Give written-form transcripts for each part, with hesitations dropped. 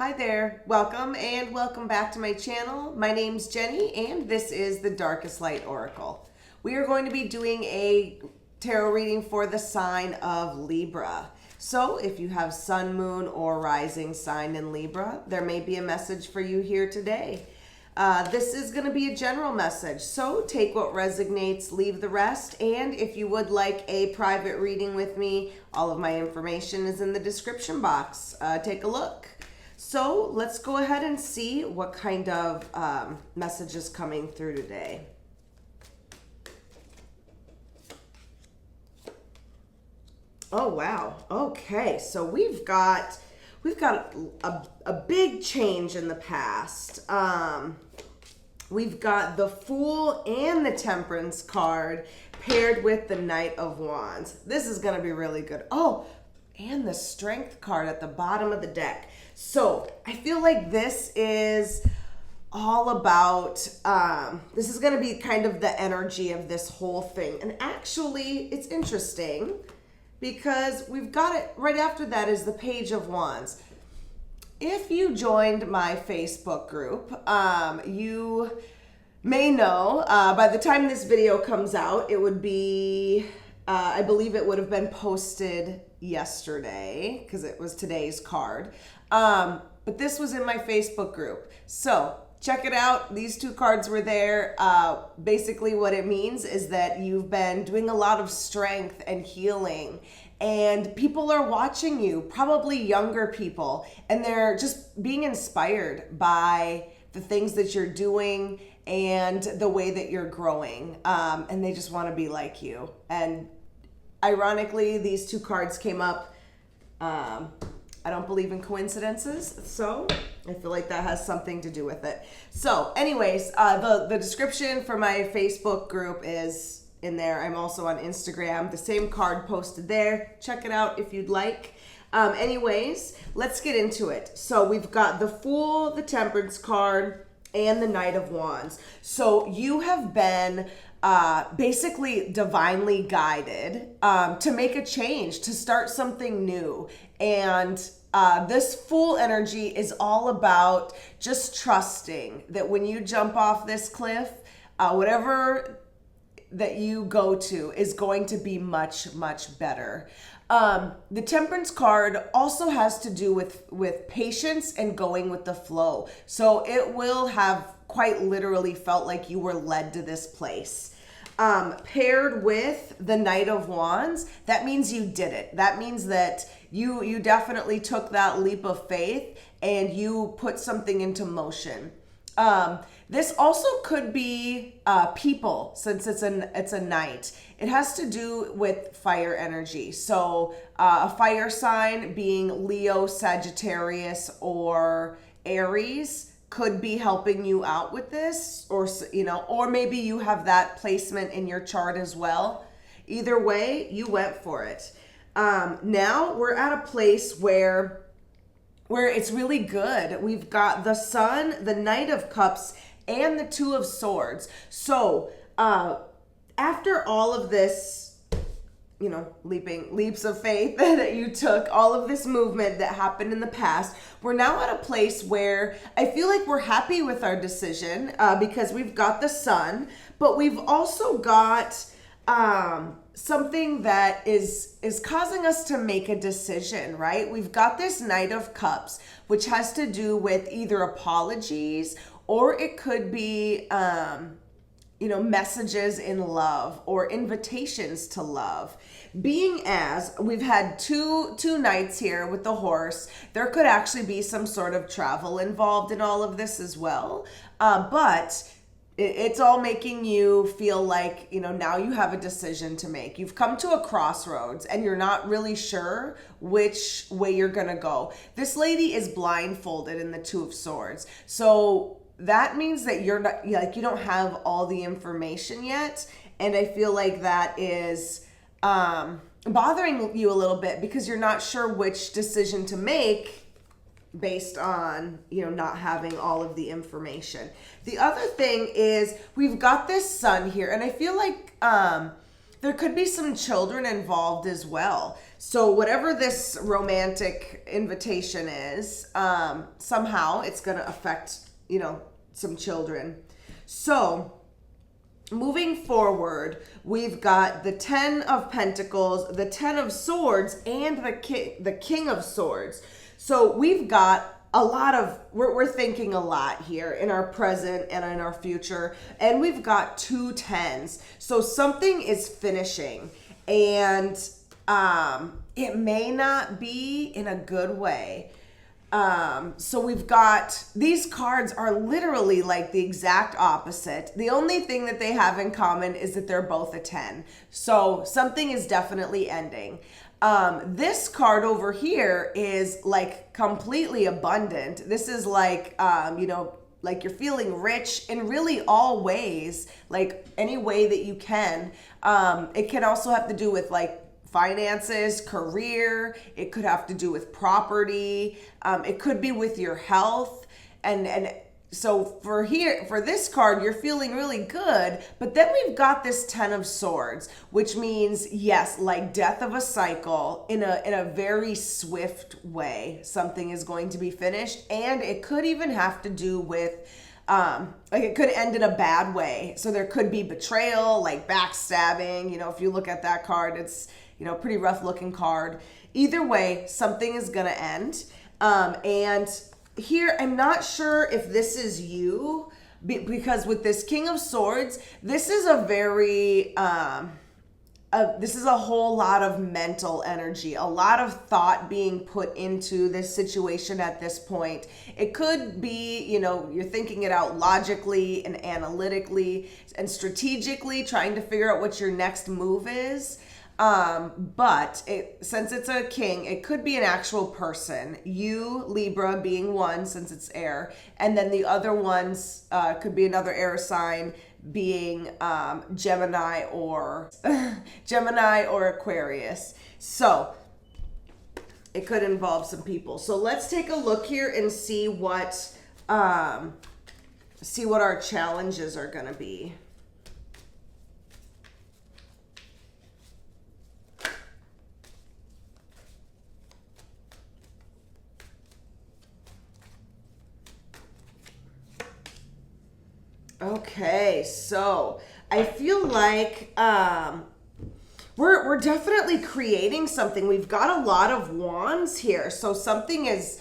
Hi there, welcome and welcome back to my channel. My name's Jenny and this is the Darkest Light Oracle. We are going to be doing a tarot reading for the sign of Libra. So if you have sun, moon, or rising sign in Libra, there may be a message for you here today. This is going to be a general message, so take what resonates, leave the rest, and if you would like a private reading with me, all of my information is in the description box. Take a look. So let's go ahead and see what kind of message is coming through today. Oh wow. Okay, so we've got a big change in the past. We've got the Fool and the Temperance card paired with the Knight of Wands. This is going to be really good. Oh, and the Strength card at the bottom of the deck. So I feel like this is all about, this is going to be kind of the energy of this whole thing. And actually, it's interesting because we've got it right after that is the Page of Wands. If you joined my Facebook group, you may know by the time this video comes out, it would be, I believe it would have been posted yesterday because it was today's card. But this was in my Facebook group. So check it out. These two cards were there. Basically what it means is that you've been doing a lot of strength and healing and people are watching you, probably younger people, and they're just being inspired by the things that you're doing and the way that you're growing. And they just want to be like you. And ironically, these two cards came up. I don't believe in coincidences, so I feel like that has something to do with it. So anyways, the description for my Facebook group is in there. I'm also on Instagram. The same card posted there. Check it out if you'd like. Anyways, let's get into it. So we've got the Fool, the Temperance card, and the Knight of Wands. So you have been basically divinely guided to make a change, to start something new. And this Fool energy is all about just trusting that when you jump off this cliff, whatever that you go to is going to be much, much better. The Temperance card also has to do with patience and going with the flow. So it will have quite literally felt like you were led to this place. Paired with the Knight of Wands, that means you did it. That means that you definitely took that leap of faith and you put something into motion. This also could be people, since it's a knight. It has to do with fire energy. So a fire sign being Leo, Sagittarius, or Aries could be helping you out with this, or or maybe you have that placement in your chart as well. Either way, you went for it. Now we're at a place where it's really good. We've got the Sun, the Knight of Cups, and the Two of Swords. So after all of this, leaps of faith that you took, all of this movement that happened in the past, we're now at a place where I feel like we're happy with our decision because we've got the Sun, but we've also got something that is causing us to make a decision, right? We've got this Knight of Cups, which has to do with either apologies or it could be, messages in love or invitations to love. Being as we've had two knights here with the horse, there could actually be some sort of travel involved in all of this as well. But it's all making you feel like, now you have a decision to make. You've come to a crossroads and you're not really sure which way you're going to go. This lady is blindfolded in the Two of Swords. So that means that you're not, you don't have all the information yet. And I feel like that is bothering you a little bit because you're not sure which decision to make based on, not having all of the information. The other thing is we've got this Sun here, and I feel like There could be some children involved as well. So whatever this romantic invitation is, somehow it's going to affect, some children. So moving forward, we've got the 10 of Pentacles, the 10 of Swords, and the King of Swords. So we've got a lot of, we're thinking a lot here in our present and in our future. And we've got 2 tens. So something is finishing, and it may not be in a good way. So we've got, these cards are literally like the exact opposite. The only thing that they have in common is that they're both a 10. So something is definitely ending. This card over here is like completely abundant. This is like, like you're feeling rich in really all ways, like any way that you can. It can also have to do with like finances, career. It could have to do with property. It could be with your health. And so for this card, you're feeling really good. But then we've got this 10 of Swords, which means, yes, like death of a cycle in a very swift way. Something is going to be finished. And it could even have to do with, like it could end in a bad way. So there could be betrayal, like backstabbing. If you look at that card, it's, pretty rough looking card. Either way, something is going to end. And here, I'm not sure if this is you, because with this King of Swords, this is a very, this is a whole lot of mental energy, a lot of thought being put into this situation at this point. It could be, you're thinking it out logically and analytically and strategically, trying to figure out what your next move is. But since it's a king, it could be an actual person. You, Libra, being one, since it's air, and then the other ones could be another air sign, being Gemini or Aquarius. So it could involve some people. So let's take a look here and see what our challenges are going to be. Okay, so I feel like we're definitely creating something. We've got a lot of wands here, so something is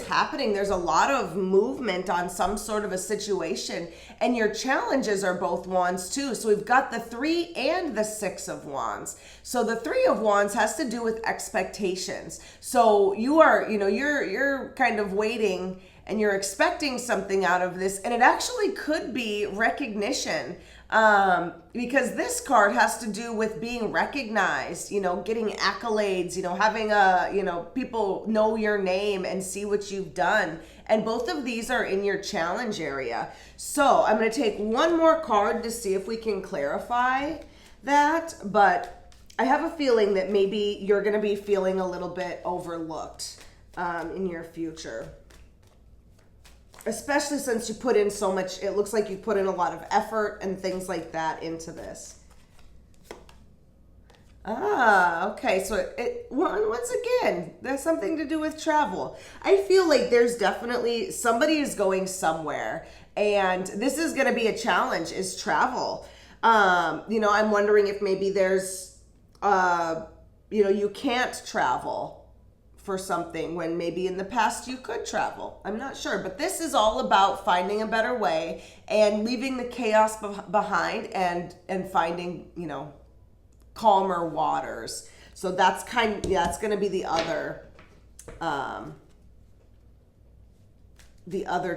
happening. There's a lot of movement on some sort of a situation, and your challenges are both wands too. So we've got the 3 and the 6 of wands. So the 3 of wands has to do with expectations. So you are, you're kind of waiting and you're expecting something out of this, and it actually could be recognition, because this card has to do with being recognized, getting accolades, having people know your name and see what you've done. And both of these are in your challenge area. So I'm going to take one more card to see if we can clarify that, but I have a feeling that maybe you're going to be feeling a little bit overlooked in your future. Especially since you put in so much, it looks like you put in a lot of effort and things like that into this. Okay. So once again, there's something to do with travel. I feel like there's definitely somebody is going somewhere, and this is going to be a challenge, is travel. I'm wondering if maybe there's, you can't travel for something when maybe in the past you could travel. I'm not sure, but this is all about finding a better way and leaving the chaos behind and finding, calmer waters. So that's going to be the other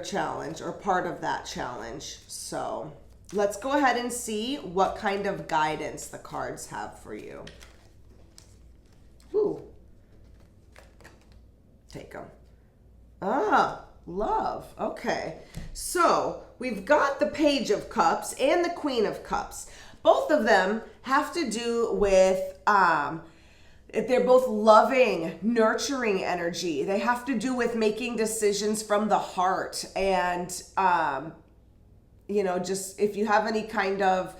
challenge, or part of that challenge. So let's go ahead and see what kind of guidance the cards have for you. Ooh. Take them. Love. Okay. So we've got the Page of Cups and the Queen of Cups. Both of them have to do with, they're both loving, nurturing energy. They have to do with making decisions from the heart. And, just if you have any kind of,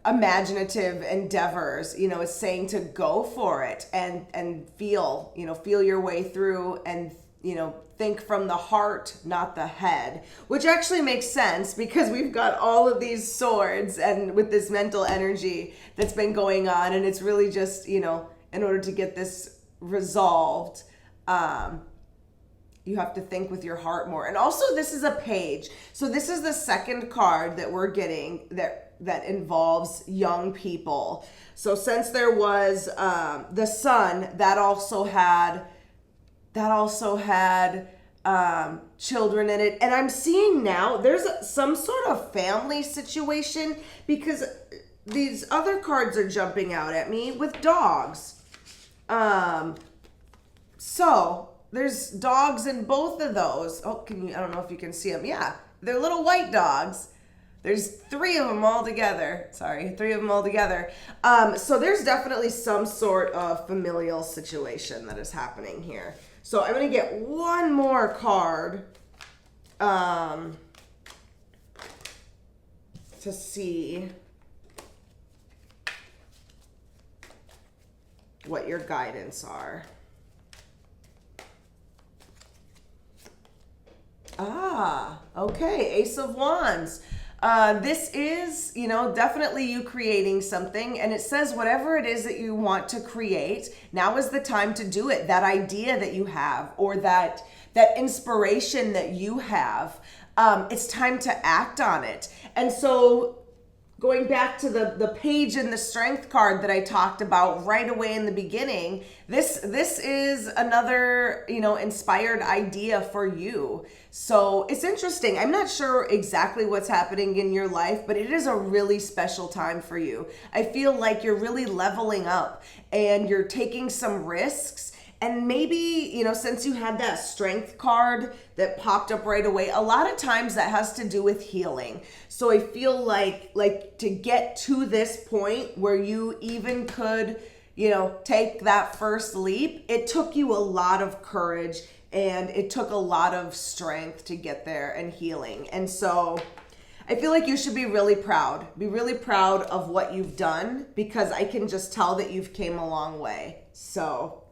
imaginative endeavors, you know, is saying to go for it and feel, you know, feel your way through and, you know, think from the heart, not the head, which actually makes sense because we've got all of these swords and with this mental energy that's been going on. And it's really just, you know, in order to get this resolved, you have to think with your heart more. And also this is a page. So this is the second card that we're getting that involves young people. So since there was the sun, that also had children in it. And I'm seeing now there's some sort of family situation because these other cards are jumping out at me with dogs. So there's dogs in both of those. Oh, I don't know if you can see them. Yeah, they're little white dogs. There's three of them all together. So there's definitely some sort of familial situation that is happening here. So I'm going to get one more card to see what your guidance are. Okay, Ace of Wands. This is, you know, definitely you creating something, and it says whatever it is that you want to create, now is the time to do it. That idea that you have, or that inspiration that you have, it's time to act on it. And so going back to the page in the strength card that I talked about right away in the beginning, this is another, you know, inspired idea for you. So it's interesting. I'm not sure exactly what's happening in your life, but it is a really special time for you. I feel like you're really leveling up and you're taking some risks. And maybe, you know, since you had that strength card that popped up right away, a lot of times that has to do with healing. So I feel like to get to this point where you even could, you know, take that first leap, it took you a lot of courage and it took a lot of strength to get there and healing. And so I feel like you should be really proud. Be really proud of what you've done because I can just tell that you've came a long way. So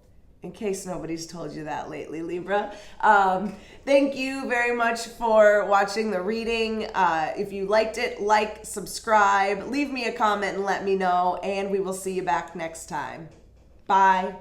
in case nobody's told you that lately, Libra. Thank you very much for watching the reading. If you liked it, like, subscribe, leave me a comment and let me know, and we will see you back next time. Bye.